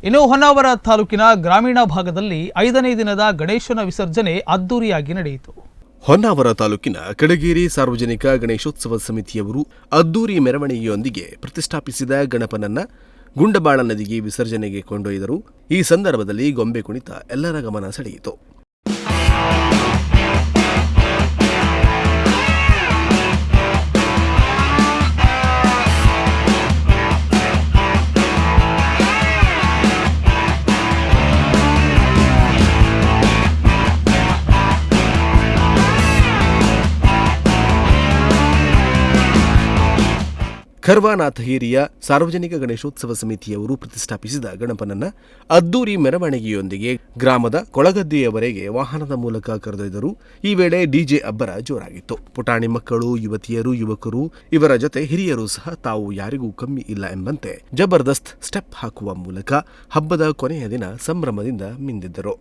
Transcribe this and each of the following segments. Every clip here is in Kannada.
ಇನ್ನು ಹೊನ್ನಾವರ ತಾಲೂಕಿನ ಗ್ರಾಮೀಣ ಭಾಗದಲ್ಲಿ 5ನೇ ದಿನದ ಗಣೇಶನ ವಿಸರ್ಜನೆ ಅದ್ದೂರಿಯಾಗಿ ನಡೆಯಿತು. ಹೊನ್ನಾವರ ತಾಲೂಕಿನ ಕಡಗೇರಿ ಸಾರ್ವಜನಿಕ ಗಣೇಶೋತ್ಸವ ಸಮಿತಿಯವರು ಅದ್ದೂರಿ ಮೆರವಣಿಗೆಯೊಂದಿಗೆ ಪ್ರತಿಷ್ಠಾಪಿಸಿದ ಗಣಪನನ್ನ ಗುಂಡಬಾಳ ನದಿಗೆ ವಿಸರ್ಜನೆಗೆ ಕೊಂಡೊಯ್ದರು. ಈ ಸಂದರ್ಭದಲ್ಲಿ ಗೊಂಬೆ ಕುಣಿತ ಎಲ್ಲರ ಗಮನ ಸೆಳೆಯಿತು. ಖರ್ವಾನಾಥ ಹಿರಿಯ ಸಾರ್ವಜನಿಕ ಗಣೇಶೋತ್ಸವ ಸಮಿತಿಯವರು ಪ್ರತಿಷ್ಠಾಪಿಸಿದ ಗಣಪನನ್ನ ಅದ್ದೂರಿ ಮೆರವಣಿಗೆಯೊಂದಿಗೆ ಗ್ರಾಮದ ಕೊಳಗದ್ದೆಯವರೆಗೆ ವಾಹನದ ಮೂಲಕ ಕರೆದೊಯ್ದರು. ಈ ವೇಳೆ ಡಿಜೆ ಅಬ್ಬರ ಜೋರಾಗಿತ್ತು. ಪುಟಾಣಿ ಮಕ್ಕಳು, ಯುವತಿಯರು, ಯುವಕರು, ಇವರ ಜೊತೆ ಹಿರಿಯರು ಸಹ ತಾವು ಯಾರಿಗೂ ಕಮ್ಮಿ ಇಲ್ಲ ಎಂಬಂತೆ ಜಬರ್ದಸ್ತ್ ಸ್ಟೆಪ್ ಹಾಕುವ ಮೂಲಕ ಹಬ್ಬದ ಕೊನೆಯ ದಿನ ಸಂಭ್ರಮದಿಂದ ಮಿಂದಿದ್ದರು.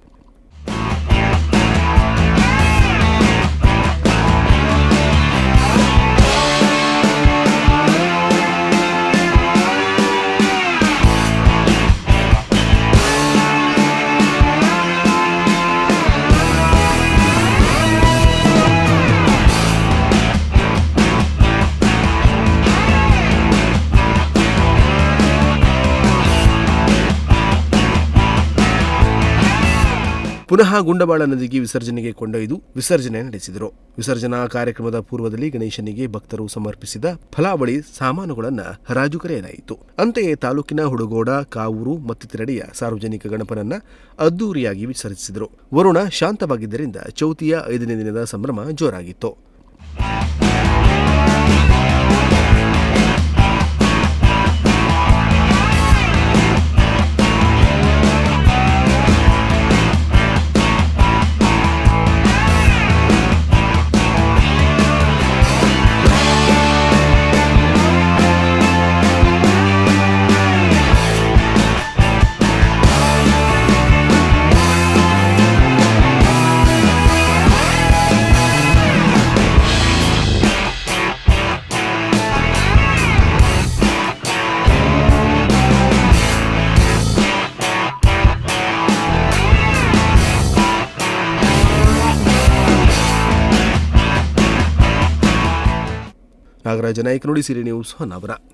ಪುನಃ ಗುಂಡಬಾಳ ನದಿಗೆ ವಿಸರ್ಜನೆಗೆ ಕೊಂಡೊಯ್ದು ವಿಸರ್ಜನೆ ನಡೆಸಿದರು. ವಿಸರ್ಜನಾ ಕಾರ್ಯಕ್ರಮದ ಪೂರ್ವದಲ್ಲಿ ಗಣೇಶನಿಗೆ ಭಕ್ತರು ಸಮರ್ಪಿಸಿದ ಫಲಾವಳಿ ಸಾಮಾನುಗಳನ್ನು ಹರಾಜು ಕರೆಯಲಾಯಿತು. ಅಂತೆಯೇ ತಾಲೂಕಿನ ಹುಡುಗೋಡ, ಕಾವೂರು ಮತ್ತಿತರೆಡೆಯ ಸಾರ್ವಜನಿಕ ಗಣಪನನ್ನ ಅದ್ದೂರಿಯಾಗಿ ವಿಸರ್ಜಿಸಿದರು. ವರುಣ ಶಾಂತವಾಗಿದ್ದರಿಂದ ಚೌತಿಯ 5ನೇ ದಿನದ ಸಂಭ್ರಮ ಜೋರಾಗಿತ್ತು. ನಾಗರಾಜ ನಾಯ್ಕ, ನುಡಿಸಿರಿ ನ್ಯೂಸ್, ಹೊನ್ನಾವರ.